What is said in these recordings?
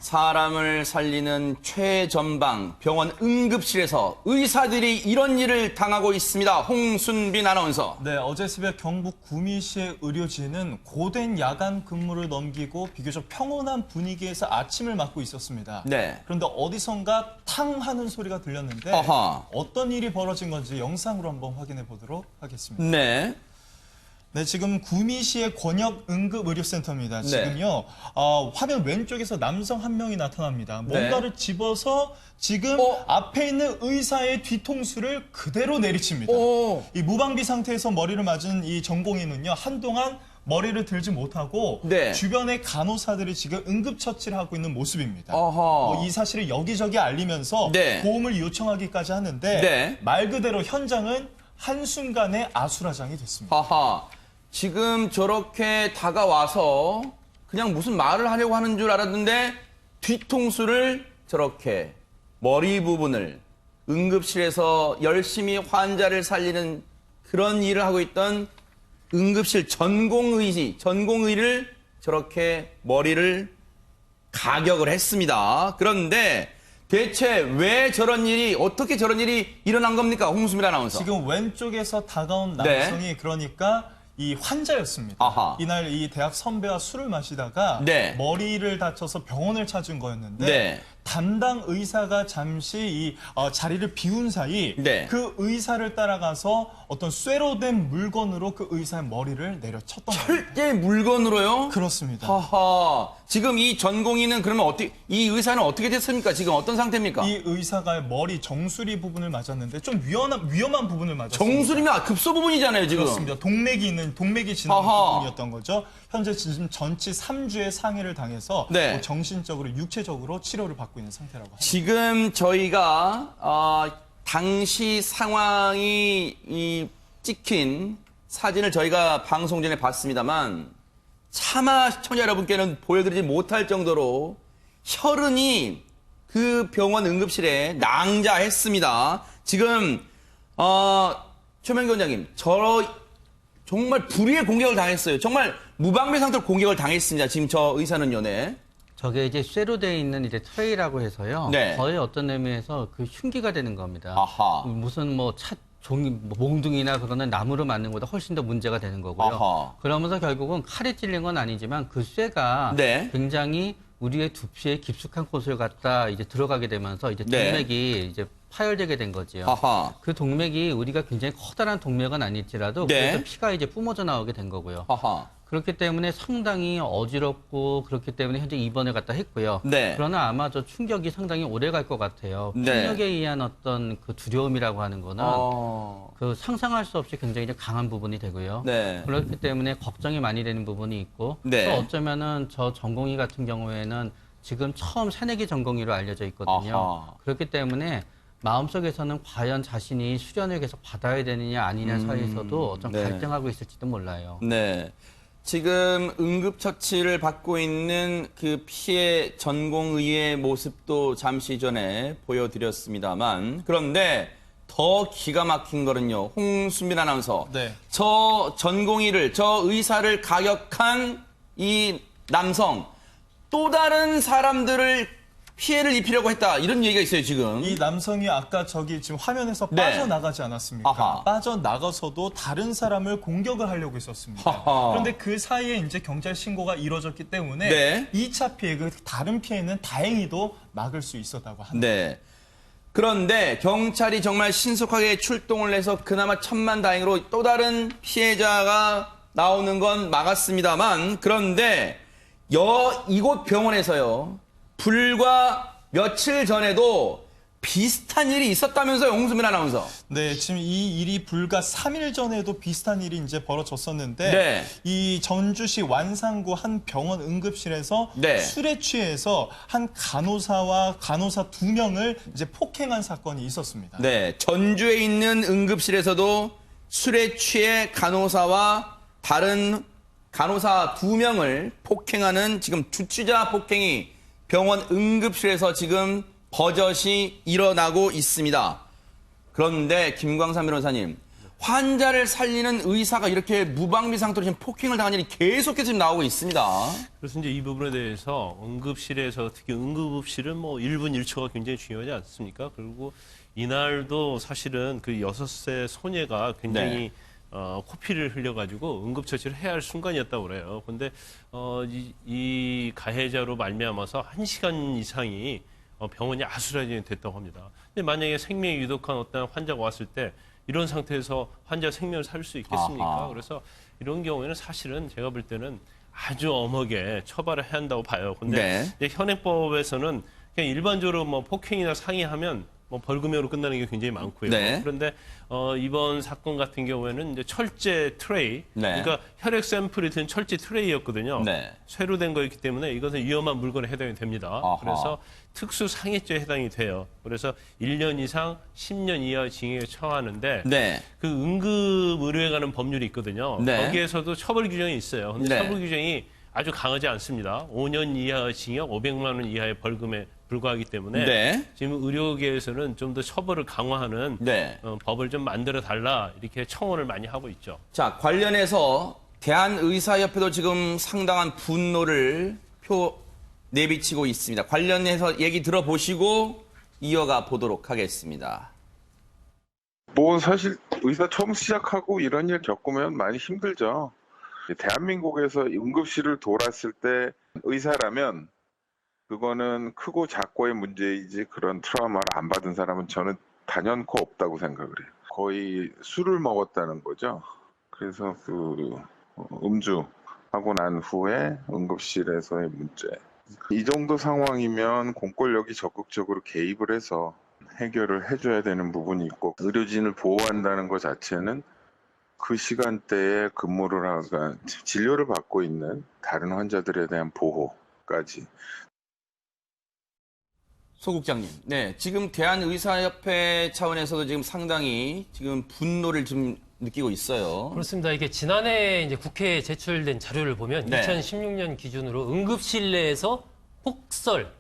사람을 살리는 최전방 병원 응급실에서 의사들이 이런 일을 당하고 있습니다. 홍순빈 아나운서. 네, 어제 새벽 경북 구미시의 의료진은 고된 야간 근무를 넘기고 비교적 평온한 분위기에서 아침을 맞고 있었습니다. 네. 그런데 어디선가 탕 하는 소리가 들렸는데 어떤 일이 벌어진 건지 영상으로 한번 확인해 보도록 하겠습니다. 네. 네, 지금 구미시의 권역응급의료센터입니다. 지금요, 화면 왼쪽에서 남성 한 명이 나타납니다. 뭔가를 집어서 지금 앞에 있는 의사의 뒤통수를 그대로 내리칩니다. 이 무방비 상태에서 머리를 맞은 이 전공의는요, 한동안 머리를 들지 못하고 주변의 간호사들이 지금 응급처치를 하고 있는 모습입니다. 이 사실을 여기저기 알리면서 도움을 요청하기까지 하는데 말 그대로 현장은 한순간에 아수라장이 됐습니다. 지금 저렇게 다가와서 그냥 무슨 말을 하려고 하는 줄 알았는데 뒤통수를 저렇게 머리 부분을 응급실에서 열심히 환자를 살리는 그런 일을 하고 있던 응급실 전공의를 저렇게 머리를 가격을 했습니다. 그런데 대체 왜 저런 일이, 어떻게 저런 일이 일어난 겁니까? 홍수민 아나운서. 지금 왼쪽에서 다가온 남성이 그러니까 이 환자였습니다. 이날 이 대학 선배와 술을 마시다가 머리를 다쳐서 병원을 찾은 거였는데 담당 의사가 잠시 이 자리를 비운 사이 그 의사를 따라가서 어떤 쇠로 된 물건으로 그 의사의 머리를 내려쳤던 겁니다. 철제 물건으로요? 그렇습니다. 지금 이 전공의는 그러면 어떻게, 이 의사는 어떻게 됐습니까? 지금 어떤 상태입니까? 이 의사가 머리 정수리 부분을 맞았는데 좀 위험한 부분을 맞았습니다. 정수리면 급소 부분이잖아요, 지금. 그렇습니다. 동맥이 지는 부분이었던 거죠. 현재 지금 전치 3주의 상해를 당해서 정신적으로 육체적으로 치료를 받고 있는 상태라고 합니다. 지금 저희가 당시 상황이 찍힌 사진을 저희가 방송 전에 봤습니다만 차마 시청자 여러분께는 보여드리지 못할 정도로 혈흔이 그 병원 응급실에 낭자했습니다. 지금 최명기 원장님, 정말 불의의 공격을 당했어요. 정말 무방비 상태로 공격을 당했습니다. 지금 저 의사는요. 저게 이제 쇠로 되어 있는 이제 트레이라고 해서요. 거의 어떤 의미에서 그 흉기가 되는 겁니다. 무슨 몽둥이나 그거는 나무로 맞는 것보다 훨씬 더 문제가 되는 거고요. 그러면서 결국은 칼에 찔린 건 아니지만 그 쇠가 굉장히 우리의 두피에 깊숙한 곳을 갖다 이제 들어가게 되면서 이제 동맥이 이제 파열되게 된 거지요. 그 동맥이 우리가 굉장히 커다란 동맥은 아닐지라도 그래서 피가 이제 뿜어져 나오게 된 거고요. 그렇기 때문에 상당히 어지럽고 그렇기 때문에 현재 입원을 갖다 했고요. 그러나 아마 저 충격이 상당히 오래 갈 것 같아요. 충격에 의한 어떤 그 두려움이라고 하는 거는 그 상상할 수 없이 굉장히 강한 부분이 되고요. 그렇기 때문에 걱정이 많이 되는 부분이 있고 또 어쩌면은 저 전공의 같은 경우에는 지금 처음 새내기 전공의로 알려져 있거든요. 그렇기 때문에 마음속에서는 과연 자신이 수련을 계속 받아야 되느냐 아니냐 사이에서도 좀 갈등하고 있을지도 몰라요. 지금 응급처치를 받고 있는 그 피해 전공의의 모습도 잠시 전에 보여드렸습니다만 그런데 더 기가 막힌 거는요. 홍순빈 아나운서. 저 전공의를, 저 의사를 가격한 이 남성 또 다른 사람들을 피해를 입히려고 했다. 이런 얘기가 있어요, 지금. 이 남성이 아까 지금 화면에서 빠져나가지 않았습니까? 빠져나가서도 다른 사람을 공격을 하려고 했었습니다. 그런데 그 사이에 이제 경찰 신고가 이루어졌기 때문에 2차 피해, 그 다른 피해는 다행히도 막을 수 있었다고 합니다. 그런데 경찰이 정말 신속하게 출동을 해서 그나마 천만다행으로 또 다른 피해자가 나오는 건 막았습니다만 그런데 이곳 병원에서요. 불과 며칠 전에도 비슷한 일이 있었다면서요, 홍수민 아나운서. 지금 이 일이 불과 3일 전에도 비슷한 일이 이제 벌어졌었는데 이 전주시 완산구 한 병원 응급실에서 술에 취해서 한 간호사와 간호사 2명을 이제 폭행한 사건이 있었습니다. 전주에 있는 응급실에서도 술에 취해 간호사와 다른 간호사 2명을 폭행하는 지금 주치자 폭행이 병원 응급실에서 지금 버젓이 일어나고 있습니다. 그런데 김광삼 변호사님, 환자를 살리는 의사가 이렇게 무방비 상태로 지금 폭행을 당한 일이 계속해서 지금 나오고 있습니다. 그래서 이제 이 부분에 대해서 응급실에서 특히 응급실은 뭐 1분 1초가 굉장히 중요하지 않습니까? 그리고 이날도 사실은 그 6세 소녀가 굉장히 코피를 흘려가지고 응급처치를 해야 할 순간이었다고 그래요. 근데 이 가해자로 말미암아서 1시간 이상이 병원이 아수라장이 됐다고 합니다. 근데 만약에 생명이 유독한 어떤 환자가 왔을 때 이런 상태에서 환자 생명을 살릴 수 있겠습니까? 아하. 그래서 이런 경우에는 사실은 제가 볼 때는 아주 엄하게 처벌을 해야 한다고 봐요. 근데 이제 현행법에서는 그냥 일반적으로 뭐 폭행이나 상해하면 뭐 벌금형으로 끝나는 게 굉장히 많고요. 그런데 이번 사건 같은 경우에는 이제 철제 트레이, 그러니까 혈액 샘플이 든 철제 트레이였거든요. 쇠로 된 거였기 때문에 이것은 위험한 물건에 해당이 됩니다. 아하. 그래서 특수 상해죄에 해당이 돼요. 그래서 1년 이상 10년 이하 징역에 처하는데 그 응급 의료에 관한 법률이 있거든요. 거기에서도 처벌 규정이 있어요. 근데 처벌 규정이 아주 강하지 않습니다. 5년 이하 징역, 500만 원 이하의 벌금에 불과하기 때문에 지금 의료계에서는 좀 더 처벌을 강화하는 법을 좀 만들어 달라 이렇게 청원을 많이 하고 있죠. 자, 관련해서 대한의사협회도 지금 상당한 분노를 내비치고 있습니다. 관련해서 얘기 들어보시고 이어가 보도록 하겠습니다. 뭐 사실 의사 처음 시작하고 이런 일 겪으면 많이 힘들죠. 대한민국에서 응급실을 돌았을 때 의사라면 그거는 크고 작고의 문제이지 그런 트라우마를 안 받은 사람은 저는 단연코 없다고 생각을 해요. 거의 술을 먹었다는 거죠. 그래서 음주하고 난 후에 응급실에서의 문제. 이 정도 상황이면 공권력이 적극적으로 개입을 해서 해결을 해줘야 되는 부분이 있고 의료진을 보호한다는 것 자체는 그 시간대에 근무를 하고 진료를 받고 있는 다른 환자들에 대한 보호까지. 소 국장님, 지금 대한의사협회 차원에서도 지금 상당히 지금 분노를 좀 느끼고 있어요. 그렇습니다. 이게 지난해 이제 국회에 제출된 자료를 보면 2016년 기준으로 응급실 내에서 폭설,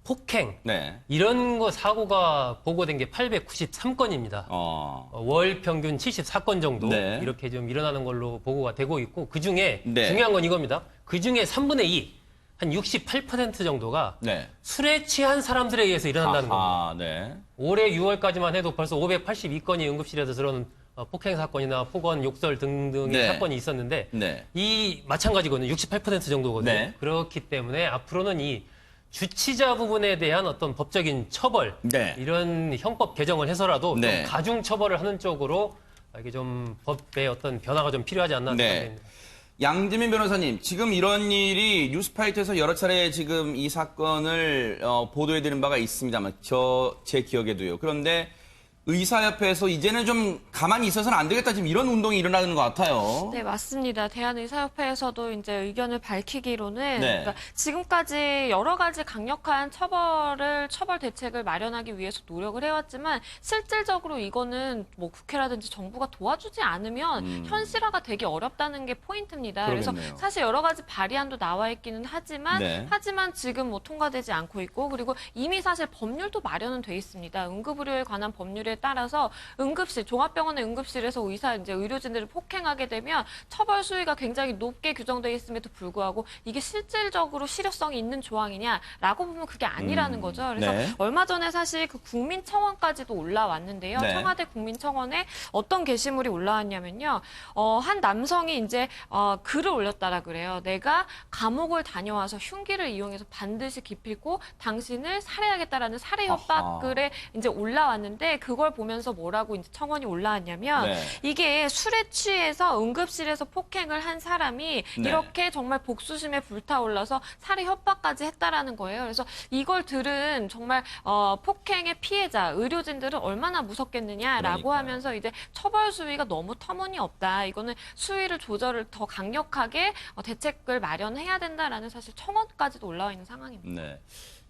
폭행 이런 거 사고가 보고된 게 893건입니다. 월 평균 74건 정도 이렇게 좀 일어나는 걸로 보고가 되고 있고 그 중에 중요한 건 이겁니다. 그 중에 3분의 2. 한 68% 정도가 술에 취한 사람들에 의해서 일어난다는 겁니다. 올해 6월까지만 해도 벌써 582건이 응급실에서 저런 폭행 사건이나 폭언, 욕설 등등의 사건이 있었는데 이 마찬가지거든요. 68% 정도거든요. 그렇기 때문에 앞으로는 이 주치자 부분에 대한 어떤 법적인 처벌 이런 형법 개정을 해서라도 좀 가중 처벌을 하는 쪽으로 이게 좀 법의 어떤 변화가 좀 필요하지 않나 생각합니다. 양지민 변호사님, 지금 이런 일이 뉴스파이터에서 여러 차례 지금 이 사건을 보도해드린 바가 있습니다만, 제 기억에도요. 그런데 의사협회에서 이제는 좀 가만히 있어서는 안 되겠다, 지금 이런 운동이 일어나는 것 같아요. 네, 맞습니다. 대한의사협회에서도 이제 의견을 밝히기로는 그러니까 지금까지 여러 가지 강력한 처벌 대책을 마련하기 위해서 노력을 해왔지만 실질적으로 이거는 뭐 국회라든지 정부가 도와주지 않으면 현실화가 되기 어렵다는 게 포인트입니다. 그래서 사실 여러 가지 발의안도 나와 있기는 하지만 지금 뭐 통과되지 않고 있고 그리고 이미 사실 법률도 마련은 돼 있습니다. 응급의료에 관한 법률에 따라서 응급실, 종합병원의 응급실에서 의료진들을 폭행하게 되면 처벌 수위가 굉장히 높게 규정되어 있음에도 불구하고 이게 실질적으로 실효성이 있는 조항이냐라고 보면 그게 아니라는 거죠. 그래서 얼마 전에 사실 그 국민청원까지도 올라왔는데요. 청와대 국민청원에 어떤 게시물이 올라왔냐면요. 한 남성이 글을 올렸다라 그래요. 내가 감옥을 다녀와서 흉기를 이용해서 반드시 기필코 당신을 살해하겠다라는 살해 협박글에 올라왔는데 그걸 보면서 뭐라고 청원이 올라왔냐면 이게 술에 취해서 응급실에서 폭행을 한 사람이 이렇게 정말 복수심에 불타올라서 살해 협박까지 했다라는 거예요. 그래서 이걸 들은 정말 폭행의 피해자, 의료진들은 얼마나 무섭겠느냐라고 하면서 처벌 수위가 너무 터무니없다. 이거는 수위를 조절을 더 강력하게 대책을 마련해야 된다라는 사실 청원까지도 올라와 있는 상황입니다.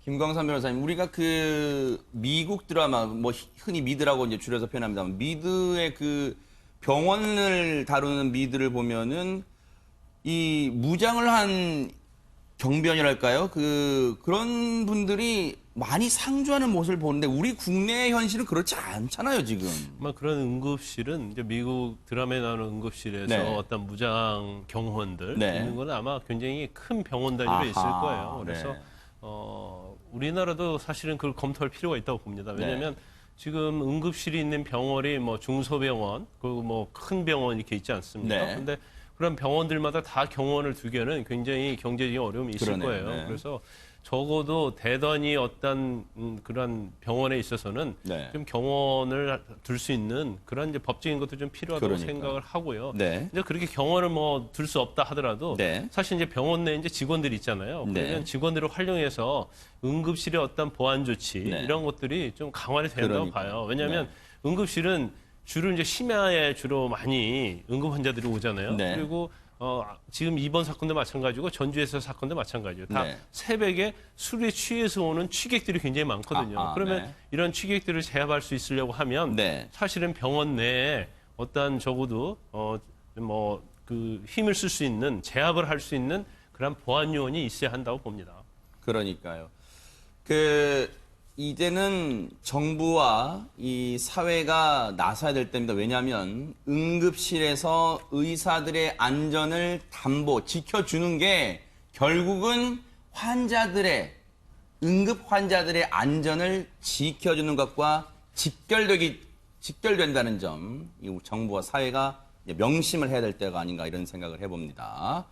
김광삼 변호사님, 우리가 그 미국 드라마, 뭐 흔히 미드라고 줄여서 표현합니다만, 미드의 그 병원을 다루는 미드를 보면은 이 무장을 한 경비원이랄까요? 그런 분들이 많이 상주하는 모습을 보는데 우리 국내 현실은 그렇지 않잖아요, 지금. 아마 그런 응급실은 이제 미국 드라마에 나오는 응급실에서 네. 어떤 무장 경호원들 네. 있는 건 아마 굉장히 큰 병원 단위로 있을 거예요. 그래서 네. 우리나라도 사실은 그걸 검토할 필요가 있다고 봅니다. 왜냐하면 지금 응급실이 있는 병원이 뭐 중소병원, 그리고 뭐 큰 병원 이렇게 있지 않습니까? 네. 근데 그런 병원들마다 다 경호원을 두기에는 굉장히 경제적인 어려움이 있을 그러네요. 거예요. 네. 그래서 적어도 대단히 어떤 그런 병원에 있어서는 네. 좀 경원을 둘 수 있는 그런 이제 법적인 것도 좀 필요하다고 그러니까요. 생각을 하고요. 네. 이제 그렇게 경원을 뭐 둘 수 없다 하더라도 네. 사실 이제 병원 내에 이제 직원들이 있잖아요. 네. 그러면 직원들을 활용해서 응급실의 어떤 보안 조치 네. 이런 것들이 좀 강화를 된다고 그러니까요. 봐요. 왜냐하면 네. 응급실은 주로 이제 심야에 주로 많이 응급 환자들이 오잖아요. 네. 그리고 지금 이번 사건도 마찬가지고 전주에서 사건도 마찬가지예요. 다 네. 새벽에 술에 취해서 오는 취객들이 굉장히 많거든요. 그러면 네. 이런 취객들을 제압할 수 있으려고 하면 네. 사실은 병원 내에 어떤 적어도 그 힘을 쓸 수 있는 제압을 할 수 있는 그런 보안 요원이 있어야 한다고 봅니다. 그러니까요. 이제는 정부와 이 사회가 나서야 될 때입니다. 왜냐하면 응급실에서 의사들의 안전을 지켜주는 게 결국은 응급 환자들의 안전을 지켜주는 것과 직결된다는 점, 이 정부와 사회가 명심을 해야 될 때가 아닌가 이런 생각을 해봅니다.